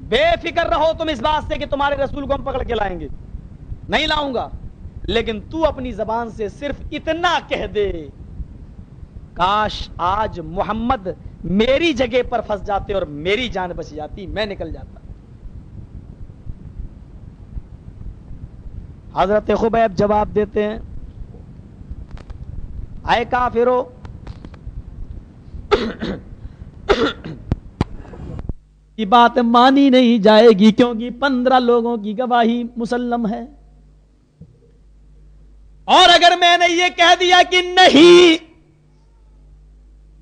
بے فکر رہو تم اس بات سے کہ تمہارے رسول کو ہم پکڑ کے لائیں گے، نہیں لاؤں گا، لیکن تو اپنی زبان سے صرف اتنا کہہ دے، کاش آج محمد میری جگہ پر پھنس جاتے اور میری جان بچ جاتی، میں نکل جاتا۔ حضرت خبیب جواب دیتے ہیں، اے کافرو، کی بات مانی نہیں جائے گی کیونکہ 15 لوگوں کی گواہی مسلم ہے، اور اگر میں نے یہ کہہ دیا کہ نہیں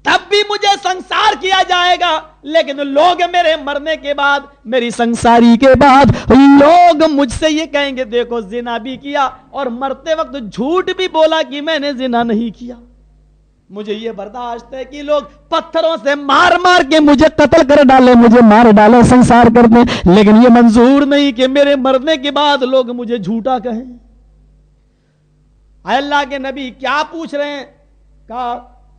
تب بھی مجھے سنسار کیا جائے گا، لیکن لوگ میرے مرنے کے بعد، میری سنساری کے بعد لوگ مجھ سے یہ کہیں گے دیکھو زنا بھی کیا اور مرتے وقت جھوٹ بھی بولا کہ میں نے زنا نہیں کیا۔ مجھے یہ برداشت ہے کہ لوگ پتھروں سے مار مار کے مجھے قتل کر ڈالے، مجھے مار ڈالے، سنسار کر دیں، لیکن یہ منظور نہیں کہ میرے مرنے کے بعد لوگ مجھے جھوٹا کہیں۔ اے اللہ کے نبی کیا پوچھ رہے ہیں؟ کہا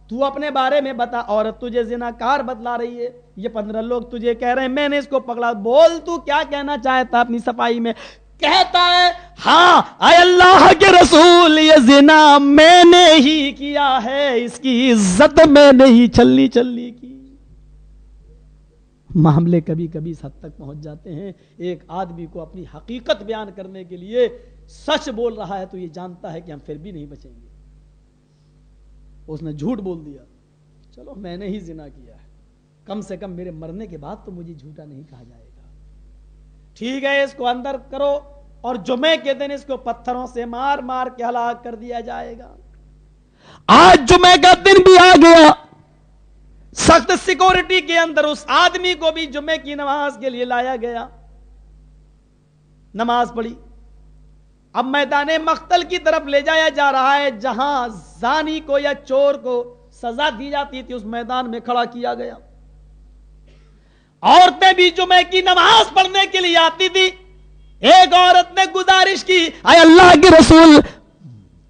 تو اپنے بارے میں بتا، عورت تجھے زناکار بتلا رہی ہے، یہ 15 لوگ تجھے کہہ رہے ہیں میں نے اس کو پکڑا، بول تو کیا کہنا چاہتا اپنی صفائی میں؟ کہتا ہے ہاں اے اللہ کے رسول یہ زنا میں نے ہی کیا ہے، اس کی عزت میں نے ہی چھلنی چھلنی کی۔ معاملے کبھی کبھی اس حد تک پہنچ جاتے ہیں، ایک آدمی کو اپنی حقیقت بیان کرنے کے لیے سچ بول رہا ہے تو یہ جانتا ہے کہ ہم پھر بھی نہیں بچیں گے، اس نے جھوٹ بول دیا، چلو میں نے ہی زنا کیا ہے، کم سے کم میرے مرنے کے بعد تو مجھے جھوٹا نہیں کہا جائے گا، ٹھیک ہے اس کو اندر کرو اور جمعے کے دن اس کو پتھروں سے مار مار کے ہلاک کر دیا جائے گا۔ آج جمعے کا دن بھی آ گیا، سخت سیکورٹی کے اندر اس آدمی کو بھی جمعے کی نماز کے لیے لایا گیا، نماز پڑھی، اب میدان مقتل کی طرف لے جایا جا رہا ہے، جہاں زانی کو یا چور کو سزا دی جاتی تھی اس میدان میں کھڑا کیا گیا۔ عورتیں بھی جمعے کی نماز پڑھنے کے لیے آتی تھی، ایک عورت نے گزارش کی اے اللہ کے رسول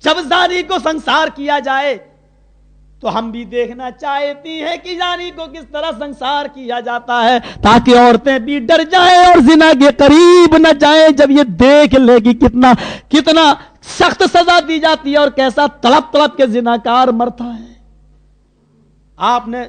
جب زانی کو سنسار کیا جائے تو ہم بھی دیکھنا چاہتی ہیں کہ زانی کو کس طرح سنسار کیا جاتا ہے، تاکہ عورتیں بھی ڈر جائیں اور زنا کے قریب نہ جائیں، جب یہ دیکھ لے کہ کتنا سخت سزا دی جاتی ہے اور کیسا تڑپ تڑپ کے زناکار مرتا ہے۔ آپ نے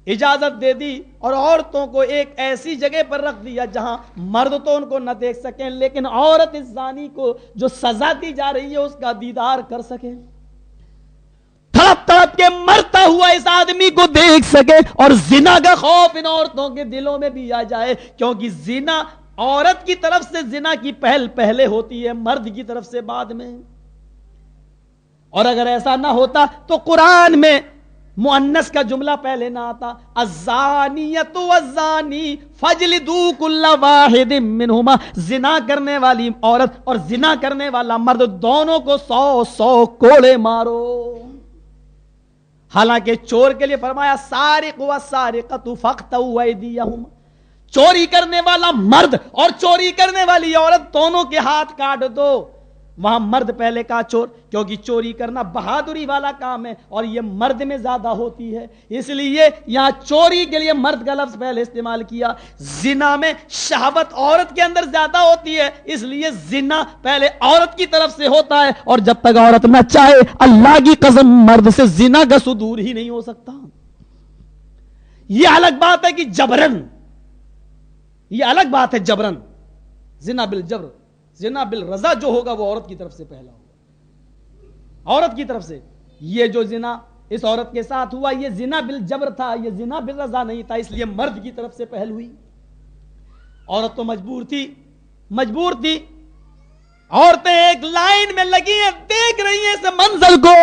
اجازت دے دی اور عورتوں کو ایک ایسی جگہ پر رکھ دیا جہاں مرد تو ان کو نہ دیکھ سکیں، لیکن عورت اس زانی کو جو سزا دی جا رہی ہے اس کا دیدار کر سکے، تڑپ تڑپ کے مرتا ہوا اس آدمی کو دیکھ سکے، اور زنا کا خوف ان عورتوں کے دلوں میں بھی آ جائے، کیونکہ زنا عورت کی طرف سے زنا کی پہل پہلے ہوتی ہے، مرد کی طرف سے بعد میں، اور اگر ایسا نہ ہوتا تو قرآن میں مؤنث کا جملہ پہلے نہ آتا، الزانیۃ والزانی فاجلدوا کل واحد منہما، زنا کرنے والی عورت اور زنا کرنے والا مرد دونوں کو 100 کوڑے مارو۔ حالانکہ چور کے لیے فرمایا سارق والسارقۃ فاقطعوا ایدیہما، چوری کرنے والا مرد اور چوری کرنے والی عورت دونوں کے ہاتھ کاٹ دو، وہاں مرد پہلے کا چور، کیونکہ چوری کرنا بہادری والا کام ہے اور یہ مرد میں زیادہ ہوتی ہے، اس لیے یہاں چوری کے لیے مرد کا لفظ پہلے استعمال کیا۔ زنا میں شہوت عورت کے اندر زیادہ ہوتی ہے، اس لیے زنا پہلے عورت کی طرف سے ہوتا ہے، اور جب تک عورت نہ چاہے اللہ کی قسم مرد سے زنا کا صدور ہی نہیں ہو سکتا۔ یہ الگ بات ہے کہ جبرن، یہ الگ بات ہے جبرن، زنا بالجبر، زنا بالرضا جو ہوگا وہ عورت کی طرف سے پہلا ہوگا، عورت کی طرف سے۔ یہ جو زنا اس عورت کے ساتھ ہوا یہ زنا بالجبر تھا، یہ زنا بالرضا نہیں تھا، اس لیے مرد کی طرف سے پہل ہوئی۔ عورت تو مجبور تھی، عورتیں ایک لائن میں لگی ہیں، دیکھ رہی ہیں اس منظر کو،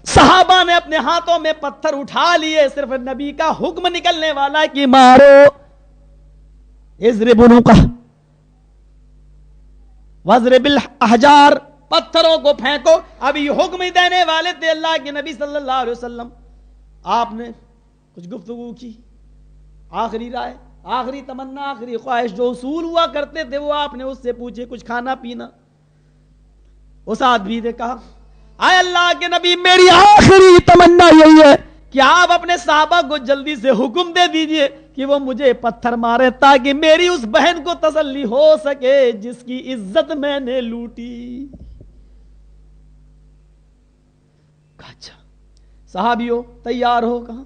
صحابہ نے اپنے ہاتھوں میں پتھر اٹھا لیے، صرف نبی کا حکم نکلنے والا ہے کہ مارو، اضرب عنقہ واضرب الاحجار، پتھروں کو پھینکو۔ اب یہ حکم ہی دینے والے تھے اللہ کے نبی صلی اللہ علیہ وسلم۔ آپ نے کچھ گفتگو کی، آخری رائے، آخری تمنا، آخری خواہش، جو اصول ہوا کرتے تھے وہ آپ نے اس سے پوچھے، کچھ کھانا پینا۔ اس آدمی نے کہا اے اللہ کے نبی میری آخری تمنا یہی ہے کیا آپ اپنے صحابہ کو جلدی سے حکم دے دیجئے کہ وہ مجھے پتھر مارے تاکہ میری اس بہن کو تسلی ہو سکے جس کی عزت میں نے لوٹی. اچھا صحابیوں تیار ہو؟ کہاں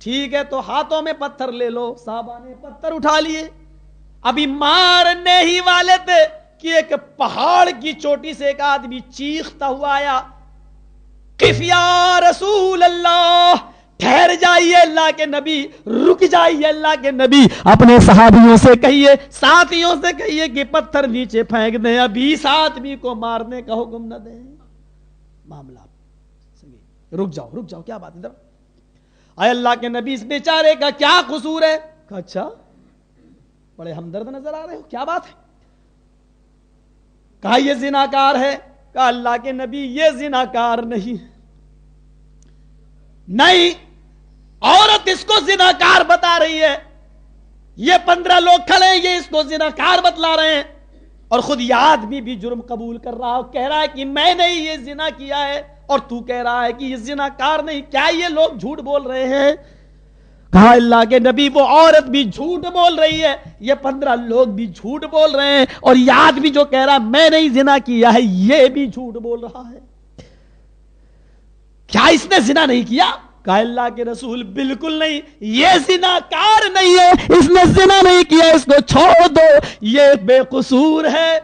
ٹھیک ہے تو ہاتھوں میں پتھر لے لو. صحابہ نے پتھر اٹھا لیے. ابھی مارنے ہی والے تھے کہ ایک پہاڑ کی چوٹی سے ایک آدمی چیختا ہوا آیا, قف یا رسول اللہ, ٹھہر جائیے اللہ کے نبی, رک جائیے اللہ کے نبی. اپنے صحابیوں سے کہیے, ساتھیوں سے کہیے کہ پتھر نیچے پھینک دیں, ابھی اس آدمی کو مارنے کا حکم نہ دیں. معاملہ رک جاؤ کیا بات ادھر. اے اللہ کے نبی اس بیچارے کا کیا قصور ہے؟ اچھا بڑے ہمدرد نظر آ رہے ہو, کیا بات ہے؟ کہا یہ زناکار ہے. کہا اللہ کے نبی یہ زناکار نہیں, نہیں عورت اس کو زناکار بتا رہی ہے. یہ 15 لوگ کھڑے ہیں, یہ اس کو زناکار بتلا رہے ہیں, اور خود یہ آدمی بھی جرم قبول کر رہا, کہہ رہا ہے کہ میں نے یہ زنا کیا ہے, اور تو کہہ رہا ہے کہ یہ زناکار نہیں. کیا یہ لوگ جھوٹ بول رہے ہیں؟ کہا اللہ کے نبی وہ عورت بھی جھوٹ بول رہی ہے, یہ 15 لوگ بھی جھوٹ بول رہے ہیں, اور یہ آدمی جو کہہ رہا میں نے زنا کیا ہے یہ بھی جھوٹ بول رہا ہے. کیا اس نے زنا نہیں کیا؟ کہا اللہ کے رسول بالکل نہیں, یہ زناکار نہیں ہے, اس نے زنا نہیں کیا, اس کو چھوڑ دو, یہ بے قصور ہے.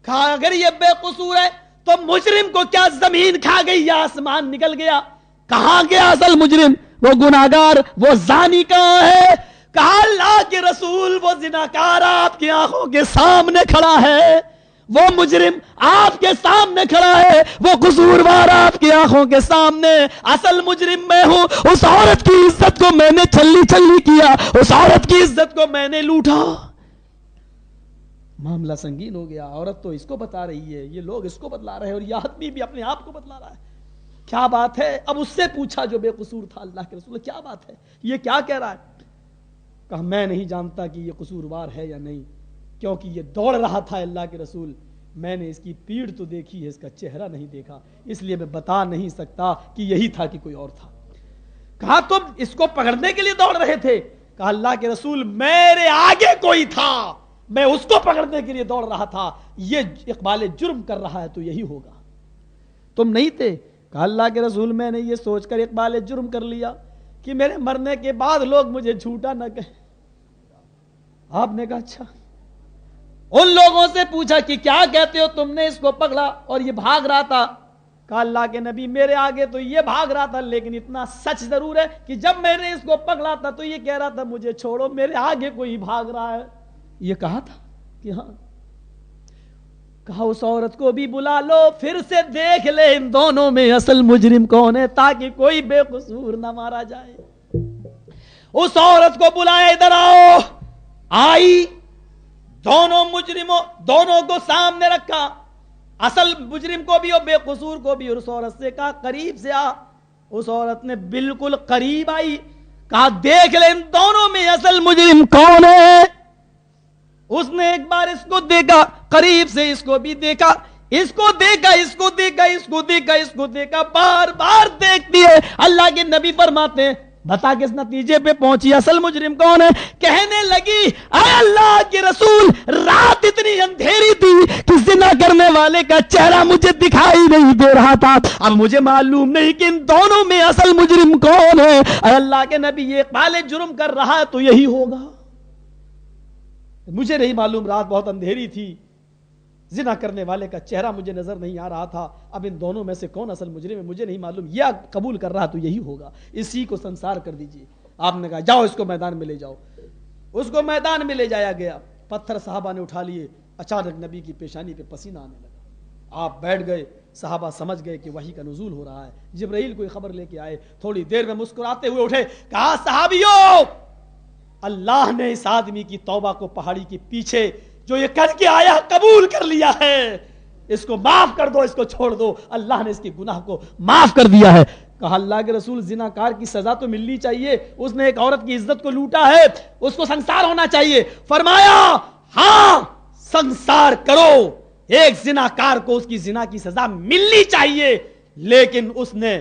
کہا اگر یہ بے قصور ہے تو مجرم کو کیا زمین کھا گئی یا آسمان نکل گیا؟ کہاں گیا اصل مجرم؟ وہ گناہگار, وہ زانی کہاں ہے؟ کہا اللہ کے رسول وہ زناکار آپ کی آنکھوں کے سامنے کھڑا ہے, وہ مجرم آپ کے سامنے کھڑا ہے, وہ قصوروار آپ کی آنکھوں کے سامنے. اصل مجرم میں ہوں. اس عورت کی عزت کو میں نے چھلی چھلی کیا, اس عورت کی عزت کو میں نے لوٹا. معاملہ سنگین ہو گیا. عورت تو اس کو بتا رہی ہے, یہ لوگ اس کو بتلا رہے ہیں, اور یہ آدمی بھی اپنے آپ کو بتلا رہا ہے. کیا بات ہے؟ اب اس سے پوچھا جو بے قصور تھا, اللہ کے رسول کیا بات ہے, یہ کیا کہہ رہا ہے؟ کہا میں نہیں جانتا کہ یہ قصوروار ہے یا نہیں, کیونکہ یہ دوڑ رہا تھا اللہ کے رسول, میں نے اس کی پیٹھ تو دیکھی ہے, اس کا چہرہ نہیں دیکھا, اس لیے میں بتا نہیں سکتا کہ یہی تھا کہ کوئی اور تھا. کہا تم اس کو پکڑنے کے لیے دوڑ رہے تھے؟ کہا اللہ کے رسول میرے آگے کوئی تھا, میں اس کو پکڑنے کے لیے دوڑ رہا تھا, یہ اقبال جرم کر رہا ہے تو یہی ہوگا. تم نہیں تھے؟ کہا اللہ کے رسول میں نے یہ سوچ کر اقبال جرم کر لیا کہ میرے مرنے کے بعد لوگ مجھے جھوٹا نہ کہیں. آپ نے کہا اچھا. ان لوگوں سے پوچھا کہ کیا کہتے ہو, تم نے اس کو پکڑا اور یہ بھاگ رہا تھا. کہا اللہ کے نبی میرے آگے تو یہ بھاگ رہا تھا, لیکن اتنا سچ ضرور ہے کہ جب میں نے اس کو پکڑا تھا تو یہ کہہ رہا تھا مجھے چھوڑو, میرے آگے کوئی بھاگ رہا ہے. یہ کہا تھا کہ ہاں. کہا اس عورت کو بھی بلا لو, پھر سے دیکھ لے ان دونوں میں اصل مجرم کون ہے, تاکہ کوئی بے قصور نہ مارا جائے. اس عورت کو بلایا, ادھر آؤ. آئی, دونوں مجرموں دونوں کو سامنے رکھا, اصل مجرم کو بھی اور بے قصور کو بھی, اور اس عورت سے کہا قریب سے آ. اس عورت نے بالکل قریب آئی, کہا دیکھ لے ان دونوں میں اصل مجرم کون ہے. اس نے ایک بار اس کو دیکھا, قریب سے اس کو بھی دیکھا, اس کو دیکھا, اس کو دیکھا, اس کو دیکھا, اس کو دیکھا, بار بار دیکھتی ہے. اللہ کے نبی فرماتے ہیں بتا کس نتیجے پہ پہنچی اصل مجرم کون ہے؟ کہنے لگی اے اللہ کے رسول رات اتنی اندھیری تھی کہ زنا کرنے والے کا چہرہ مجھے دکھائی نہیں دے رہا تھا, اب مجھے معلوم نہیں کہ ان دونوں میں اصل مجرم کون ہے. اے اللہ کے نبی یہ اقبال جرم کر رہا ہے تو یہی ہوگا, مجھے نہیں معلوم, رات بہت اندھیری تھی, زنا کرنے والے کا چہرہ مجھے نظر نہیں آ رہا تھا, اب ان دونوں میں سے کون اصل مجرم ہے مجھے نہیں معلوم, یہ قبول کر رہا تو یہی ہوگا, اسی کو سنسار کر دیجئے. آپ نے کہا جاؤ اس کو میدان میں لے جاؤ. اس کو میدان میں لے جایا گیا, پتھر صحابہ نے اٹھا لیے. اچانک نبی کی پیشانی پہ پسینہ آنے لگا, آپ بیٹھ گئے. صحابہ سمجھ گئے کہ وحی کا نزول ہو رہا ہے, جبرائیل کوئی خبر لے کے آئے. تھوڑی دیر میں مسکراتے ہوئے اٹھے, کہا صحابیوں اللہ نے اس آدمی کی توبہ کو پہاڑی کے پیچھے جو یہ کر کے آیا قبول کر لیا ہے, اس کو معاف کر دو, اس کو چھوڑ دو, اللہ نے اس کے گناہ کو معاف کر دیا ہے. کہا اللہ کے رسول زناکار کی سزا تو ملنی چاہیے, اس نے ایک عورت کی عزت کو لوٹا ہے, اس کو سنسار ہونا چاہیے. فرمایا ہاں سنسار کرو, ایک زناکار کو اس کی زنا کی سزا ملنی چاہیے, لیکن اس نے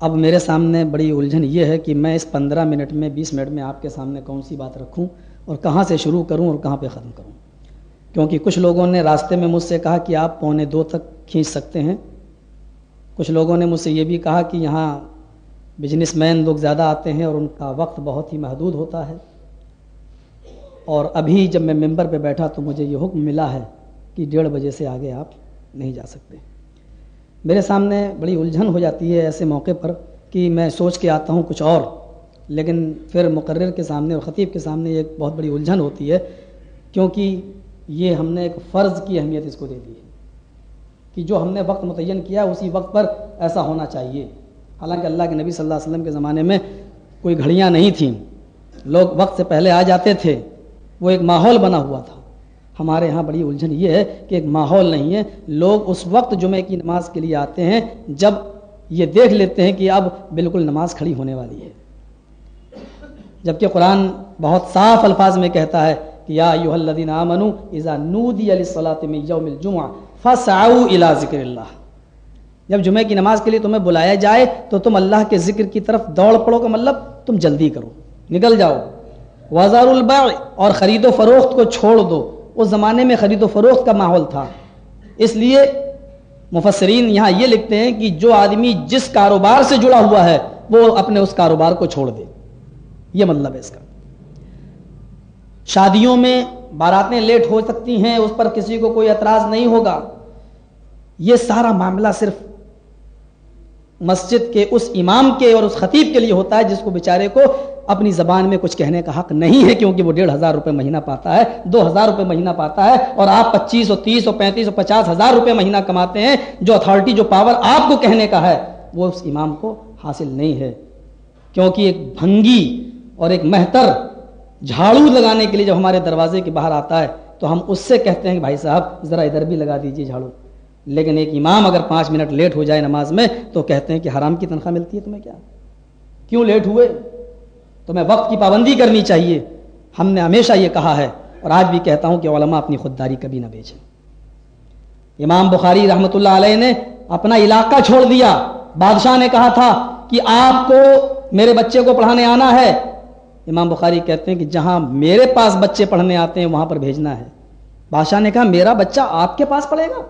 اب میرے سامنے بڑی الجھن یہ ہے کہ میں اس 15 منٹ میں 20 منٹ میں آپ کے سامنے کون سی بات رکھوں اور کہاں سے شروع کروں اور کہاں پہ ختم کروں، کیونکہ کچھ لوگوں نے راستے میں مجھ سے کہا کہ آپ 1:45 تک کھینچ سکتے ہیں، کچھ لوگوں نے مجھ سے یہ بھی کہا کہ یہاں بزنس مین لوگ زیادہ آتے ہیں اور ان کا وقت بہت ہی محدود ہوتا ہے، اور ابھی جب میں ممبر پہ بیٹھا تو مجھے یہ حکم ملا ہے کہ 1:30 بجے سے آگے آپ نہیں جا سکتے۔ میرے سامنے بڑی الجھن ہو جاتی ہے ایسے موقع پر کہ میں سوچ کے آتا ہوں کچھ اور، لیکن پھر مقرر کے سامنے اور خطیب کے سامنے ایک بہت بڑی الجھن ہوتی ہے، کیونکہ یہ ہم نے ایک فرض کی اہمیت اس کو دے دی ہے کہ جو ہم نے وقت متعین کیا اسی وقت پر ایسا ہونا چاہیے۔ حالانکہ اللہ کے نبی صلی اللہ علیہ وسلم کے زمانے میں کوئی گھڑیاں نہیں تھیں، لوگ وقت سے پہلے آ جاتے تھے، وہ ایک ماحول بنا ہوا تھا۔ ہمارے ہاں بڑی الجھن یہ ہے کہ ایک ماحول نہیں ہے، لوگ اس وقت جمعے کی نماز کے لیے آتے ہیں جب یہ دیکھ لیتے ہیں کہ اب بالکل نماز کھڑی ہونے والی ہے، جبکہ قرآن بہت صاف الفاظ میں کہتا ہے کہ یا ایھا الذین آمنوا اذا نودی للصلاۃ من یوم الجمعہ فاسعوا الی ذکر اللہ، جب جمعے کی نماز کے لیے تمہیں بلایا جائے تو تم اللہ کے ذکر کی طرف دوڑ پڑو، کا مطلب تم جلدی کرو، نکل جاؤ۔ وذروا البیع، اور خرید و فروخت کو چھوڑ دو۔ اس زمانے میں خرید و فروخت کا ماحول تھا، اس لیے مفسرین یہاں یہ لکھتے ہیں کہ جو آدمی جس کاروبار سے جڑا ہوا ہے وہ اپنے اس کاروبار کو چھوڑ دے، یہ مطلب ہے اس کا۔ شادیوں میں باراتیں لیٹ ہو سکتی ہیں، اس پر کسی کو کوئی اعتراض نہیں ہوگا، یہ سارا معاملہ صرف مسجد کے اس امام کے اور اس خطیب کے لیے ہوتا ہے جس کو بیچارے کو اپنی زبان میں کچھ کہنے کا حق نہیں ہے، کیونکہ وہ 1,500 روپے مہینہ پاتا ہے، 2,000 روپے مہینہ پاتا ہے، اور آپ 25 اور 30 اور 35 اور 50,000 روپے مہینہ کماتے ہیں۔ جو اتھارٹی، جو پاور آپ کو کہنے کا ہے وہ اس امام کو حاصل نہیں ہے، کیونکہ ایک بھنگی اور ایک مہتر جھاڑو لگانے کے لیے جب ہمارے دروازے کے باہر آتا ہے تو ہم اس سے کہتے ہیں کہ بھائی صاحب ذرا ادھر بھی لگا دیجیے جھاڑو، لیکن ایک امام اگر 5 منٹ لیٹ ہو جائے نماز میں تو کہتے ہیں کہ حرام کی تنخواہ ملتی ہے تمہیں، کیا کیوں لیٹ ہوئے؟ تمہیں وقت کی پابندی کرنی چاہیے۔ ہم نے ہمیشہ یہ کہا ہے اور آج بھی کہتا ہوں کہ علماء اپنی خودداری کبھی نہ بیچیں۔ امام بخاری رحمۃ اللہ علیہ نے اپنا علاقہ چھوڑ دیا، بادشاہ نے کہا تھا کہ آپ کو میرے بچے کو پڑھانے آنا ہے، امام بخاری کہتے ہیں کہ جہاں میرے پاس بچے پڑھنے آتے ہیں وہاں پر بھیجنا ہے۔ بادشاہ نے کہا میرا بچہ آپ کے پاس پڑھے گا،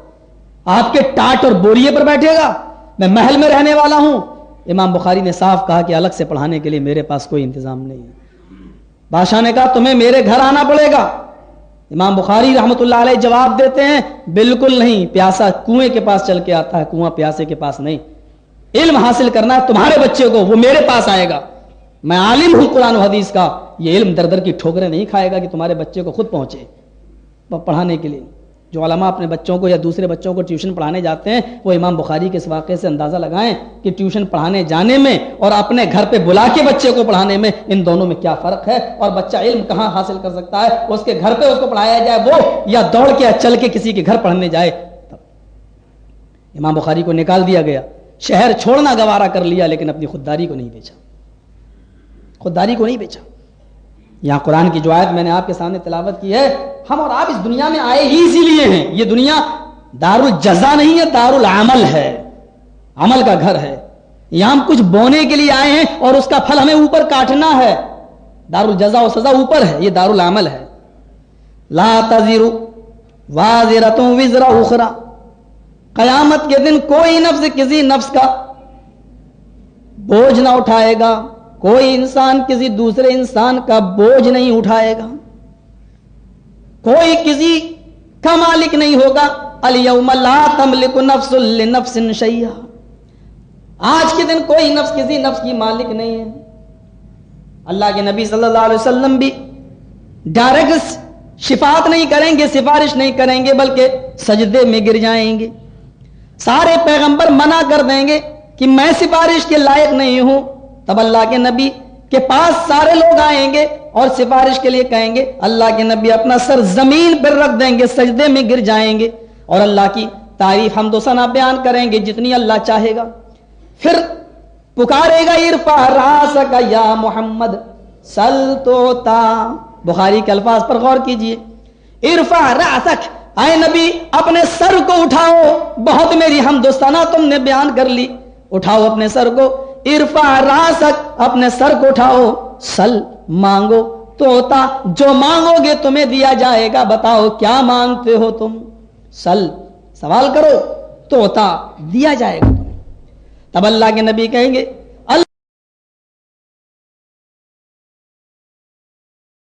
آپ کے ٹاٹ اور بوریے پر بیٹھے گا، میں محل میں رہنے والا ہوں؟ امام بخاری نے صاف کہا کہ الگ سے پڑھانے کے لیے میرے پاس کوئی انتظام نہیں ہے۔ بادشاہ نے کہا تمہیں میرے گھر آنا پڑے گا۔ امام بخاری رحمۃ اللہ علیہ جواب دیتے ہیں بالکل نہیں، پیاسا کنویں کے پاس چل کے آتا ہے، کنواں پیاسے کے پاس نہیں۔ علم حاصل کرنا ہے تمہارے بچے کو، وہ میرے پاس آئے گا، میں عالم ہوں قرآن و حدیث کا، یہ علم در در کی ٹھوکریں نہیں کھائے گا کہ تمہارے بچے کو خود پہنچے پڑھانے کے لیے۔ جو علماء اپنے بچوں کو یا دوسرے بچوں کو ٹیوشن پڑھانے جاتے ہیں وہ امام بخاری کے اس واقعے سے اندازہ لگائیں کہ ٹیوشن پڑھانے جانے میں اور اپنے گھر پہ بلا کے بچے کو پڑھانے میں ان دونوں میں کیا فرق ہے، اور بچہ علم کہاں حاصل کر سکتا ہے، اس کے گھر پہ اس کو پڑھایا جائے وہ، یا دوڑ کے یا چل کے کسی کے گھر پڑھنے جائے۔ امام بخاری کو نکال دیا گیا، شہر چھوڑنا گوارا کر لیا، لیکن اپنی خودداری کو نہیں بیچا، خودداری کو نہیں بیچا۔ یہاں قرآن کی جو آیت میں نے آپ کے سامنے تلاوت کی ہے، ہم اور آپ اس دنیا میں آئے ہی اسی لیے ہیں۔ یہ دنیا دار الجزا نہیں ہے، دار العمل ہے، عمل کا گھر ہے۔ یہاں ہم کچھ بونے کے لیے آئے ہیں اور اس کا پھل ہمیں اوپر کاٹنا ہے۔ دار الجزا و سزا اوپر ہے، یہ دار العمل ہے۔ لا تزر وازرۃ وزر اخرى، قیامت کے دن کوئی نفس کسی نفس کا بوجھ نہ اٹھائے گا، کوئی انسان کسی دوسرے انسان کا بوجھ نہیں اٹھائے گا، کوئی کسی کا مالک نہیں ہوگا۔ الیوم لا تملک نفس لنفس شیئا، آج کے دن کوئی نفس کسی نفس کی مالک نہیں ہے۔ اللہ کے نبی صلی اللہ علیہ وسلم بھی ڈائریکٹ شفاعت نہیں کریں گے، سفارش نہیں کریں گے، بلکہ سجدے میں گر جائیں گے۔ سارے پیغمبر منع کر دیں گے کہ میں سفارش کے لائق نہیں ہوں، تب اللہ کے نبی کے پاس سارے لوگ آئیں گے اور سفارش کے لیے کہیں گے، اللہ کے نبی اپنا سر زمین پر رکھ دیں گے، سجدے میں گر جائیں گے اور اللہ کی تعریف حمد و ثنا بیان کریں گے جتنی اللہ چاہے گا۔ پھر پکارے گا ارفع راسک یا محمد سل توتا، بخاری کے الفاظ پر غور کیجئے، ارفع راسک، اے نبی اپنے سر کو اٹھاؤ، بہت میری حمد و ثنا تم نے بیان کر لی، اٹھاؤ اپنے سر کو، ارفع راسک اپنے سر کو اٹھاؤ، سل مانگو، توتا جو مانگو گے تمہیں دیا جائے گا، بتاؤ کیا مانگتے ہو تم؟ سل سوال کرو، توتا دیا جائے گا تمہیں۔ تب اللہ کے نبی کہیں گے